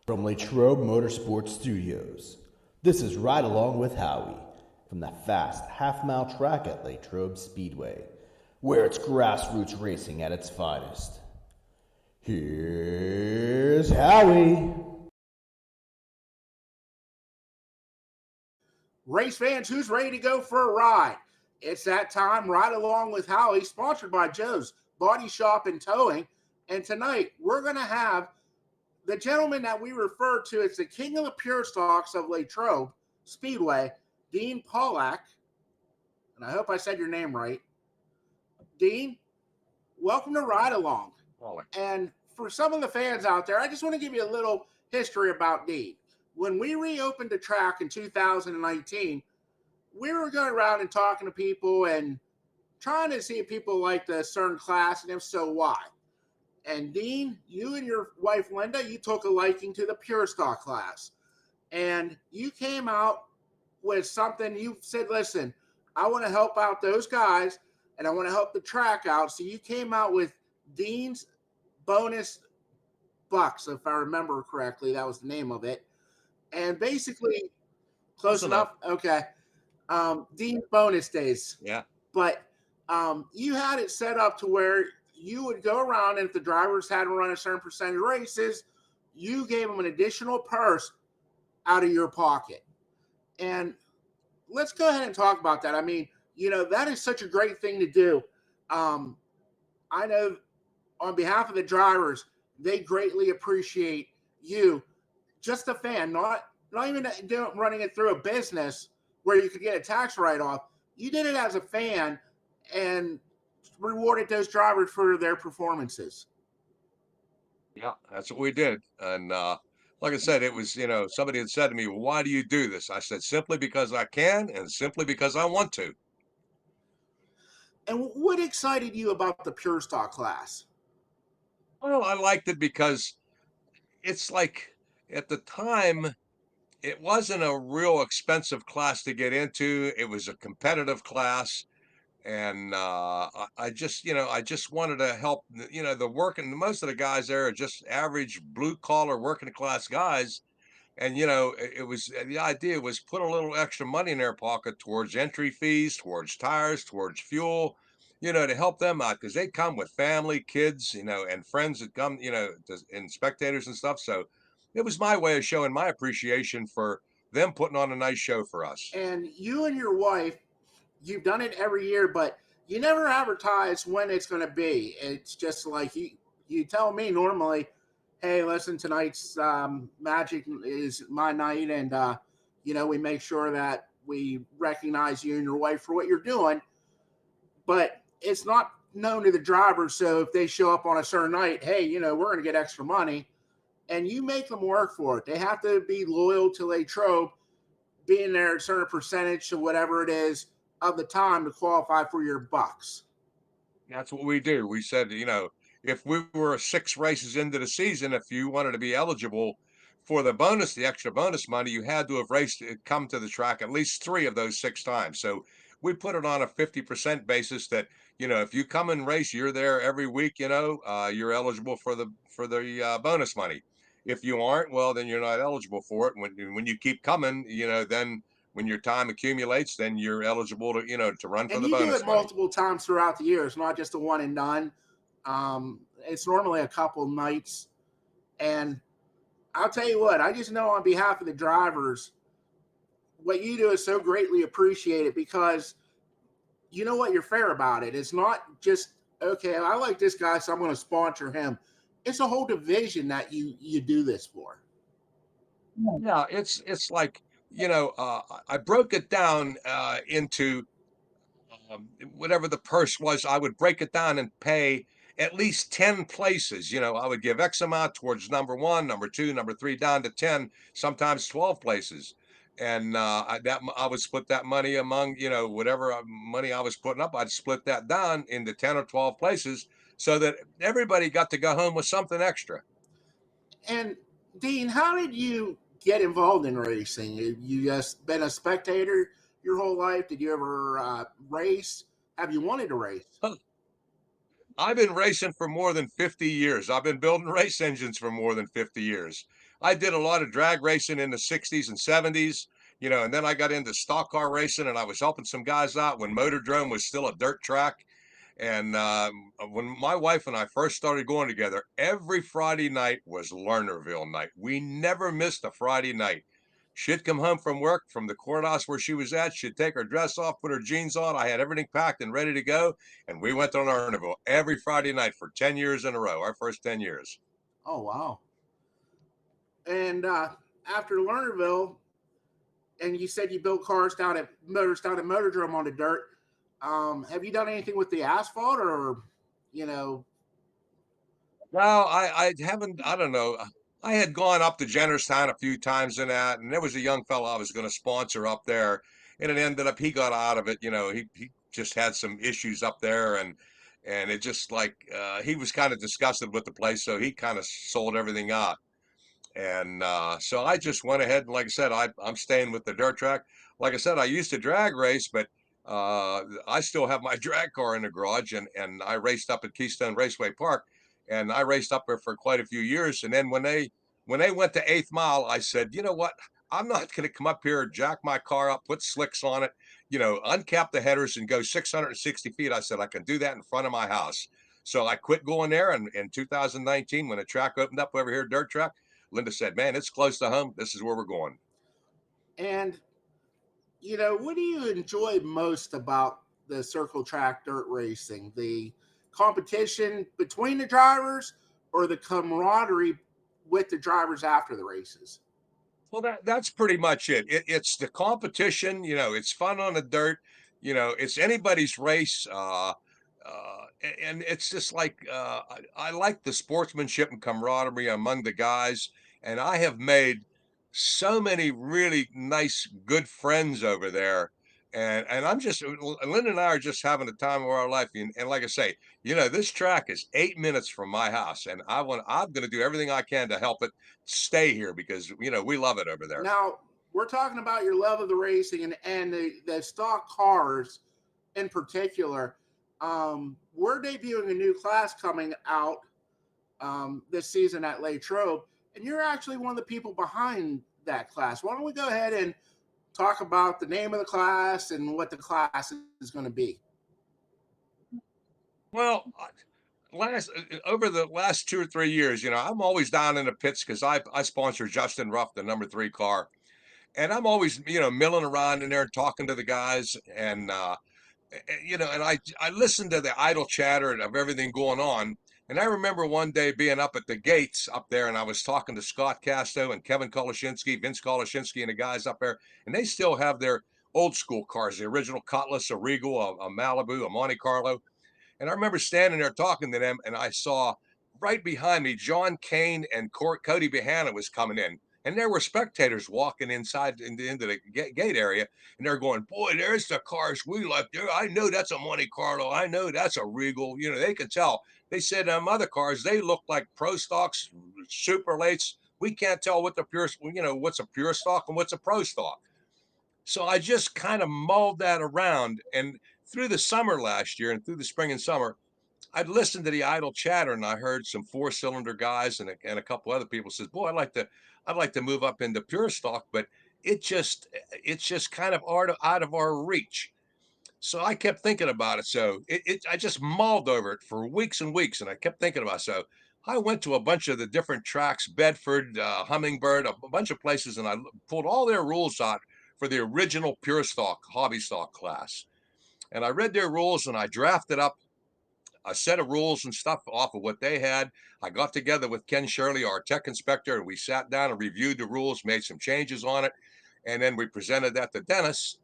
From Latrobe Motorsports Studios, this is Ride Along with Howie from the fast half-mile track at Latrobe Speedway, where it's grassroots racing at its finest. Here's Howie. Race fans, who's ready to go for a ride? It's that time, Ride Along with Howie, sponsored by Joe's Body Shop and Towing. And tonight, we're going to have the gentleman that we refer to as the king of the pure stocks of Latrobe Speedway, Dean Pollock. And I hope I said your name right. Dean, welcome to Ride Along. Pollack. And for some of the fans out there, I just want to give you a little history about Dean. When we reopened the track in 2019, we were going around and talking to people and trying to see if people liked a certain class, and if so, why. And Dean, you and your wife, Linda, you took a liking to the pure stock class. And you came out with something. You said, listen, I want to help out those guys, and I want to help the track out. So you came out with Dean's bonus bucks, if I remember correctly. That was the name of it. And basically, close enough. Okay. Dean's bonus days. Yeah. But you had it set up to where you would go around, and if the drivers had to run a certain percentage of races, you gave them an additional purse out of your pocket. And let's go ahead and talk about that. I mean, you know, that is such a great thing to do. I know on behalf of the drivers, they greatly appreciate you, just a fan, not even running it through a business where you could get a tax write-off. You did it as a fan and rewarded those drivers for their performances. Yeah, that's what we did. And like I said, it was, somebody had said to me, well, why do you do this? I said, simply because I can and simply because I want to. And what excited you about the pure stock class? Well, I liked it because it's like at the time, it wasn't a real expensive class to get into. It was a competitive class. And I just, I just wanted to help, the working, most of the guys there are just average blue collar working class guys. And, it was, the idea was put a little extra money in their pocket towards entry fees, towards tires, towards fuel, to help them out because they come with family, kids, and friends that come, and spectators and stuff. So it was my way of showing my appreciation for them putting on a nice show for us. And you and your wife, you've done it every year, but you never advertise when it's going to be. It's just like you tell me normally, hey, listen, tonight's Magic is my night, and we make sure that we recognize you and your wife for what you're doing. But it's not known to the drivers, so if they show up on a certain night, hey, we're going to get extra money, and you make them work for it. They have to be loyal to Latrobe, being there a certain percentage of whatever it is of the time to qualify for your bucks. That's what we do. We said, if we were 6 races into the season, if you wanted to be eligible for the extra bonus money, you had to have come to the track at least 3 of those 6 times. So we put it on a 50% basis that, if you come and race, you're there every week, you're eligible for the bonus money. If you aren't, well, then you're not eligible for it. When you keep coming, then when your time accumulates, then you're eligible to, to run for the bonus money. And you do it multiple times throughout the year. It's not just a one and done. It's normally a couple nights. And I'll tell you what, I just know on behalf of the drivers, what you do is so greatly appreciated because you know what, you're fair about it. It's not just, okay, I like this guy, so I'm going to sponsor him. It's a whole division that you do this for. Yeah, it's like, I broke it down into whatever the purse was. I would break it down and pay at least 10 places. I would give X amount towards number 1, number 2, number 3, down to 10, sometimes 12 places. And I would split that money among, whatever money I was putting up, I'd split that down into 10 or 12 places so that everybody got to go home with something extra. And Dean, how did you get involved in racing? You just been a spectator your whole life? Did you ever race? Have you wanted to race? I've been racing for more than 50 years. I've been building race engines for more than 50 years. I did a lot of drag racing in the 60s and 70s, and then I got into stock car racing, and I was helping some guys out when Motordrome was still a dirt track. And when my wife and I first started going together, every Friday night was Lernerville night. We never missed a Friday night. She'd come home from work from the courthouse where she was at. She'd take her dress off, put her jeans on. I had everything packed and ready to go. And we went to Lernerville every Friday night for 10 years in a row, our first 10 years. Oh, wow. And after Lernerville, and you said you built cars motors down at Motordrome on the dirt. Have you done anything with the asphalt, or, No, I haven't. I don't know. I had gone up to Jennerstown a few times in that, and there was a young fellow I was going to sponsor up there, and it ended up he got out of it. He just had some issues up there, and it just like he was kind of disgusted with the place, so he kind of sold everything out. And so I just went ahead and, like I said, I'm staying with the dirt track. Like I said, I used to drag race, but I still have my drag car in the garage, and I raced up at Keystone Raceway Park, and I raced up there for quite a few years. And then when they went to Eighth Mile, I said, you know what? I'm not going to come up here, jack my car up, put slicks on it, uncap the headers and go 660 feet. I said I can do that in front of my house. So I quit going there. And in 2019, when the track opened up over here, dirt track, Linda said, man, it's close to home. This is where we're going. And, what do you enjoy most about the circle track dirt racing? The competition between the drivers, or the camaraderie with the drivers after the races? Well, that's pretty much it. It's the competition, it's fun on the dirt, it's anybody's race. And it's just like I like the sportsmanship and camaraderie among the guys, and I have made so many really nice, good friends over there. And I'm just Linda and I are just having the time of our life. And like I say, this track is 8 minutes from my house, and I'm going to do everything I can to help it stay here because we love it over there. Now, we're talking about your love of the racing and the stock cars in particular. We're debuting a new class coming out this season at Latrobe, and you're actually one of the people behind that class. Why don't we go ahead and talk about the name of the class and what the class is going to be? Well, over the last 2 or 3 years, I'm always down in the pits because I sponsor Justin Ruff, the number 3 car, and I'm always milling around in there and talking to the guys, and and I listened to the idle chatter of everything going on. And I remember one day being up at the gates up there, and I was talking to Scott Casto and Kevin Koloshinsky, Vince Koloshinsky, and the guys up there, and they still have their old school cars, the original Cutlass, a Regal, a Malibu, a Monte Carlo. And I remember standing there talking to them, and I saw right behind me John Kane and Cody Behana was coming in. And there were spectators walking inside into the gate area, and they're going, boy, there's the cars we like. There, I know that's a Monte Carlo. I know that's a Regal. They could tell. They said other cars, they look like pro stocks, super lates. We can't tell what the pure, what's a pure stock and what's a pro stock. So I just kind of mulled that around. And through the summer last year and through the spring and summer, I'd listened to the idle chatter, and I heard some 4-cylinder guys and a couple other people says, boy, I'd like to move up into pure stock, but it's just kind of out of our reach. So I kept thinking about it. So I just mulled over it for weeks and weeks, and I kept thinking about it. So I went to a bunch of the different tracks, Bedford, Hummingbird, a bunch of places, and I pulled all their rules out for the original pure stock, hobby stock class. And I read their rules, and I drafted up a set of rules and stuff off of what they had. I got together with Ken Shirley, our tech inspector, and we sat down and reviewed the rules, made some changes on it, and then we presented that to Dennis.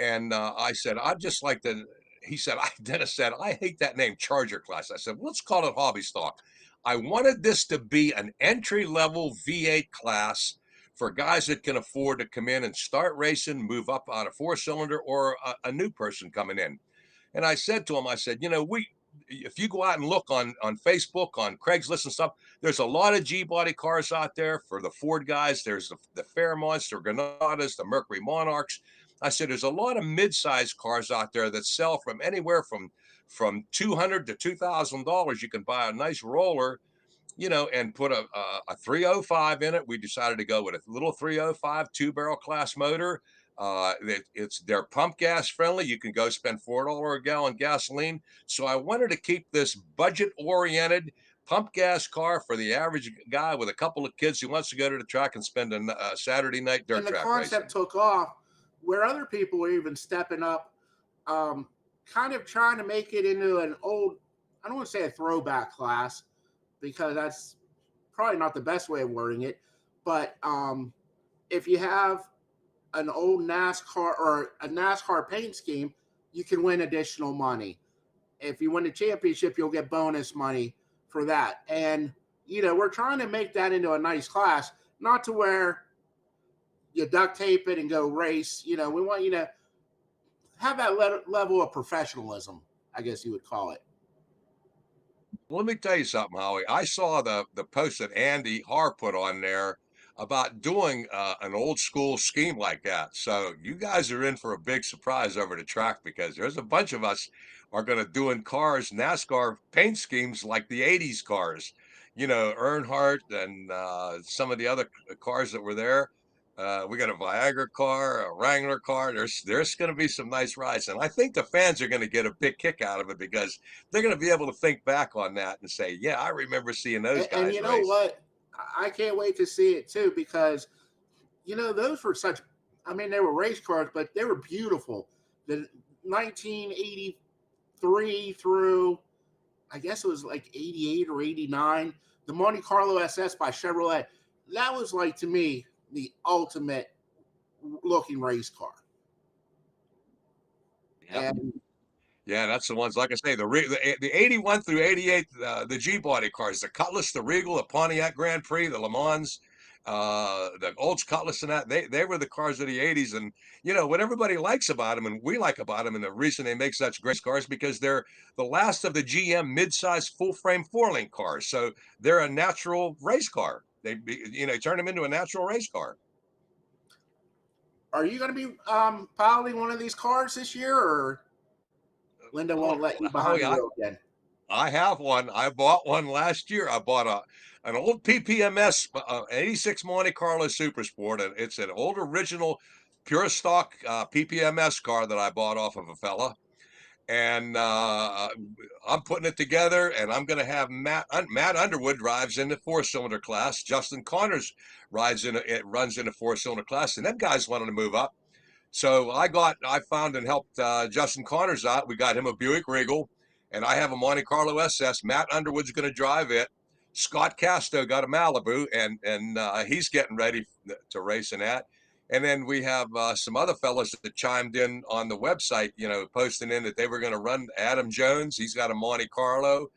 And I said, I'd just like to. He said, Dennis said, I hate that name, Charger class. I said, let's call it hobby stock. I wanted this to be an entry level V8 class for guys that can afford to come in and start racing, move up out of 4-cylinder, or a new person coming in. And I said to him, I said, if you go out and look on Facebook, on Craigslist and stuff, there's a lot of G-body cars out there for the Ford guys. There's the Fairmonts, the Granadas, the Mercury Monarchs. I said, there's a lot of mid-sized cars out there that sell from anywhere from $200 to $2,000. You can buy a nice roller and put a 305 in it. We decided to go with a little 305 2-barrel class motor. They're pump gas friendly. You can go spend $4 a gallon gasoline. So I wanted to keep this budget oriented pump gas car for the average guy with a couple of kids who wants to go to the track and spend a Saturday night dirt And the track concept racing. took off where other people were even stepping up, um, kind of trying to make it into an old, I don't want to say a throwback class because that's probably not the best way of wording it. But if you have an old NASCAR or a NASCAR paint scheme, you can win additional money. If you win the championship, you'll get bonus money for that. And, we're trying to make that into a nice class, not to where you duct tape it and go race. We want you to have that level of professionalism, I guess you would call it. Let me tell you something, Howie. I saw the post that Andy Har put on there about doing an old school scheme like that. So you guys are in for a big surprise over the track because there's a bunch of us are going to doing cars, NASCAR paint schemes like the '80s cars. Earnhardt and some of the other cars that were there. We got a Viagra car, a Wrangler car. There's going to be some nice rides, and I think the fans are going to get a big kick out of it because they're going to be able to think back on that and say, "Yeah, I remember seeing those And guys you know race." what? I can't wait to see it too because those were such. I mean, they were race cars, but they were beautiful. The 1983 through, I guess it was like 88 or 89, the Monte Carlo SS by Chevrolet. That was like to me the ultimate looking race car. Yep. And Yeah, that's the ones. Like I say, the 81 through 88, the G body cars, the Cutlass, the Regal, the Pontiac Grand Prix, the Le Mans, the Olds Cutlass, and that they were the cars of the '80s. And what everybody likes about them, and we like about them, and the reason they make such great cars because they're the last of the GM midsize full frame 4-link cars. So they're a natural race car. They turn them into a natural race car. are you going to be piloting one of these cars this year, or Linda Oh, won't let you behind Howie, the wheel again? I have one. I bought one last year. I bought an old PPMS 86 Monte Carlo Super Sport, and it's an old original pure stock PPMS car that I bought off of a fella. And I'm putting it together, and I'm going to have Matt Underwood drives in the 4-cylinder class. Justin Connors runs in a 4-cylinder class, and them guys wanted to move up. So I found and helped Justin Connors out. We got him a Buick Regal, and I have a Monte Carlo SS. Matt Underwood's going to drive it. Scott Casto got a Malibu, and he's getting ready to race in that. And then we have some other fellas that chimed in on the website, posting in that they were going to run. Adam Jones, he's got a Monte Carlo.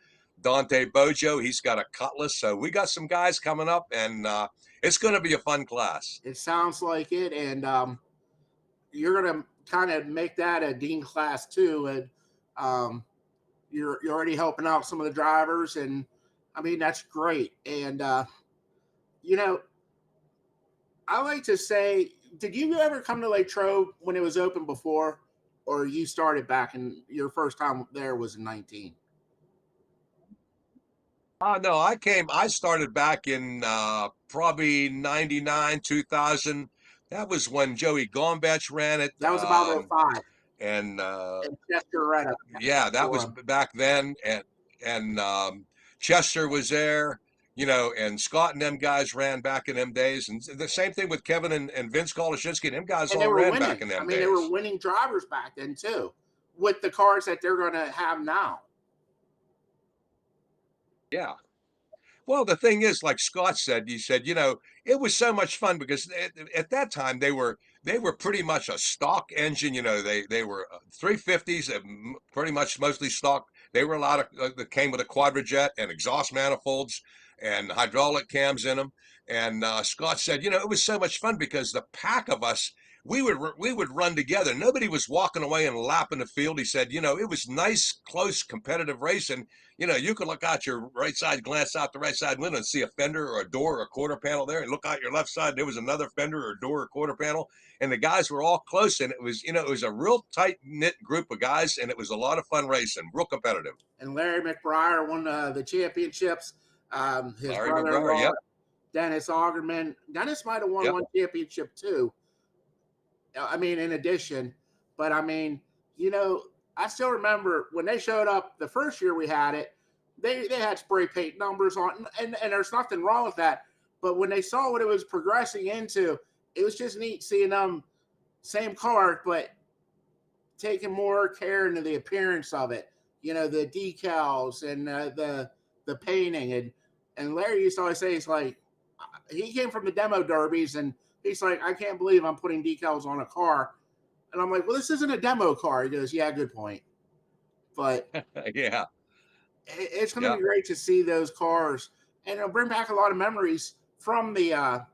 Dante Bojo, he's got a Cutlass. So we got some guys coming up, and it's going to be a fun class. It sounds like it, and you're going to kind of make that a Dean class too, and you're already helping out some of the drivers, and I mean that's great. And I like to say, did you ever come to Latrobe when it was open before, or you started back and your first time there was in 19? No, I started back in probably 99, 2000. That was when Joey Gombach ran it. That was about '05, And and Chester Redda yeah, that for was him. back then. And Chester was there, and Scott and them guys ran back in them days. And the same thing with Kevin and Vince Koloshinsky. Them guys And they all were ran back winning. in I them mean, they were days. winning drivers back then too, with the cars that they're going to have now. Yeah. Well, the thing is, like Scott said, he said, it was so much fun because at that time they were pretty much a stock engine. They were 350s, pretty much mostly stock. They were a lot of that came with a quadrajet and exhaust manifolds and hydraulic cams in them. And Scott said, it was so much fun because the pack of us. We would run together. Nobody was walking away and lapping the field. He said, it was nice, close, competitive racing. You could look out your right side, glance out the right side window and see a fender or a door or a quarter panel there, and look out your left side. There was another fender or door or quarter panel, and the guys were all close. And it was a real tight knit group of guys, and it was a lot of fun racing, real competitive. And Larry McBriar won the championships His Marilungo Garry, brother-in-law, yep, Dennis Augerman. Dennis might have won yep. one championship too. I mean, in addition, but I mean, you know, I still remember when they showed up the first year we had it. They had spray paint numbers on, and there's nothing wrong with that. But when they saw what it was progressing into, it was just neat seeing them same car, but taking more care into the appearance of it. You know, the decals and the painting, and Larry used to always say, he's like, he came from the demo derbies, and he's like, I can't believe I'm putting decals on a car. And I'm like, well, this isn't a demo car. He goes, yeah, good point. But Yeah, it's going to yeah. be great to see those cars, and it'll bring back a lot of memories from the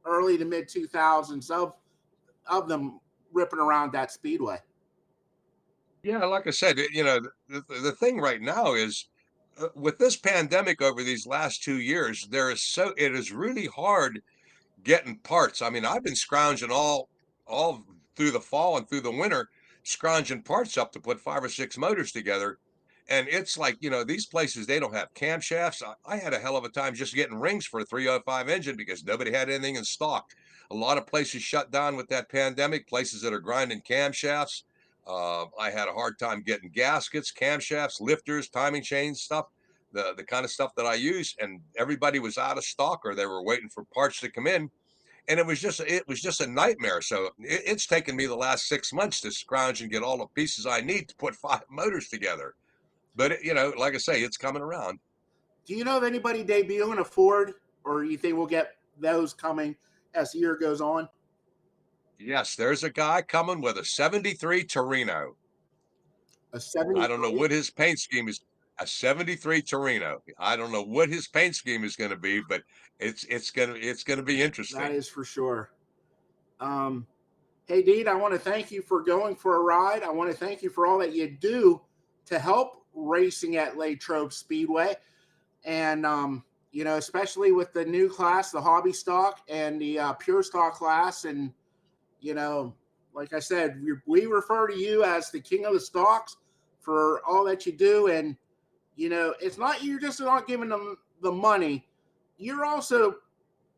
early to mid 2000s of them ripping around that speedway. Yeah, like I said, you know, the thing right now is with this pandemic over these last 2 years, it is really hard getting parts. I mean, I've been scrounging all through the fall and through the winter, scrounging parts up to put 5 or 6 motors together. And it's like, you know, these places, they don't have camshafts. I had a hell of a time just getting rings for a 305 engine because nobody had anything in stock. A lot of places shut down with that pandemic, places that are grinding camshafts. I had a hard time getting gaskets, camshafts, lifters, timing chains, stuff, the kind of stuff that I use. And everybody was out of stock or they were waiting for parts to come in, and it was just a nightmare. So it's taken me the last 6 months to scrounge and get all the pieces I need to put 5 motors together. But you know, like I say, it's coming around. Do you know of anybody debuting a Ford, or you think we'll get those coming as the year goes on? Yes, there's a guy coming with a '73 Torino. A I don't know 73? what his paint scheme is. A '73 Torino. I don't know what his paint scheme is going to be, but it's gonna be That interesting. is for sure. Um, Hey, Dean, I want to thank you for going for a ride. I want to thank you for all that you do to help racing at Latrobe Speedway. And, you know, especially with the new class, the hobby stock and the pure stock class. And, you know, like I said, we refer to you as the king of the stocks for all that you do. And, you know, it's not, you're just not giving them the money. You're also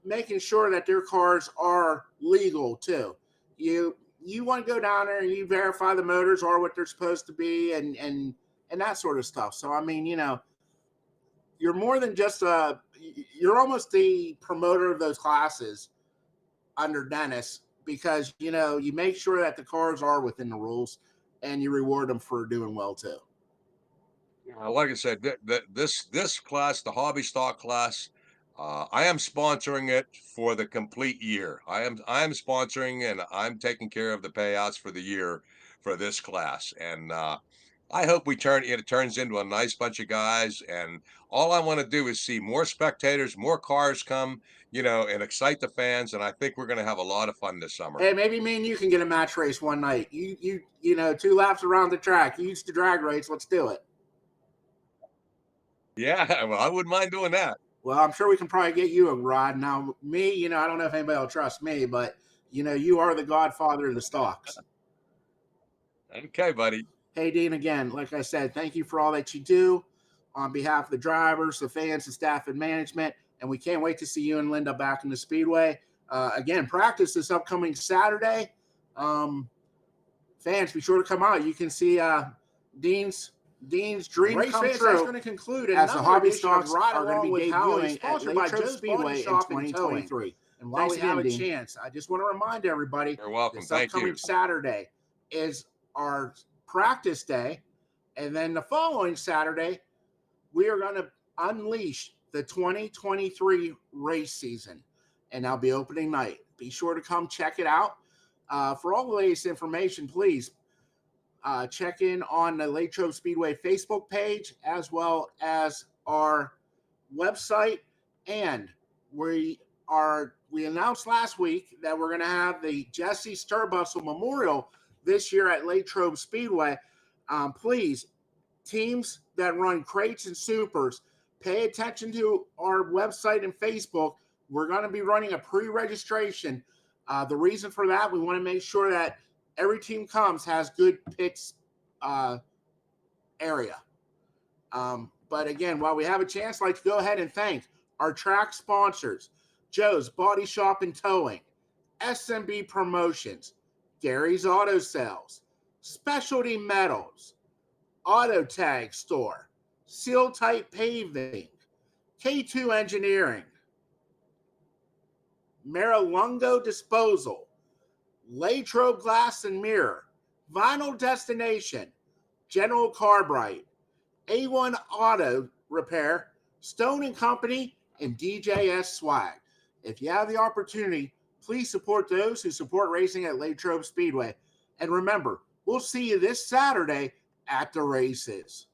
making sure that their cars are legal too. You want to go down there and you verify the motors are what they're supposed to be, and that sort of stuff. So I mean, you know, you're more than just you're almost the promoter of those classes under Dennis, because you know you make sure that the cars are within the rules and you reward them for doing well too. Like I said, this class, the hobby stock class, I am sponsoring it for the complete year. I am sponsoring and I'm taking care of the payouts for the year for this class. And I hope it turns into a nice bunch of guys. And all I want to do is see more spectators, more cars come, you know, and excite the fans. And I think we're going to have a lot of fun this summer. Hey, maybe me and you can get a match race one night. You know, 2 laps around the track. You used to drag race. Let's do it. Yeah, well, I wouldn't mind doing that. Well, I'm sure we can probably get you a ride. Now, me, you know, I don't know if anybody will trust me, but you know, you are the godfather of the stocks. Okay, buddy. Hey, Dean, again, like I said, thank you for all that you do on behalf of the drivers, the fans, the staff, and management. And we can't wait to see you and Linda back in the Speedway. Again, practice this upcoming Saturday. Fans, be sure to come out. You can see Dean's dream Race come fans, true. that's going to conclude As the hobby edition of stocks Ride are going to Along be with Howie, debuting at sponsored by Latrobe Joe's Speedway Body in Shop and 2023. And while Thanks we again, have a Dean. chance, I just want to remind everybody You're welcome. This Thank upcoming you. Saturday is our practice day. And then the following Saturday, we are going to unleash the 2023 race season. And that'll be opening night. Be sure to come check it out. For all the latest information, please check in on the Latrobe Speedway Facebook page as well as our website. And we announced last week that we're going to have the Jesse Sturbustle Memorial this year at Latrobe Speedway. Please, teams that run crates and supers, pay attention to our website and Facebook. We're going to be running a pre-registration. The reason for that, we want to make sure that every team has good pits area. But again, while we have a chance, I'd like to go ahead and thank our track sponsors, Joe's Body Shop and Towing, SNB Promotions, Gary's Auto Sales, Specialty Metals, Auto Tag Store, Seal Tite Paving, K2 Engineering, Marilungo Disposal, Latrobe Glass and Mirror, Vinyl Destination, General Carbide, A1 Auto Repair, Stone and Company, and DJS Swag. If you have the opportunity, please support those who support racing at Latrobe Speedway. And remember, we'll see you this Saturday at the races.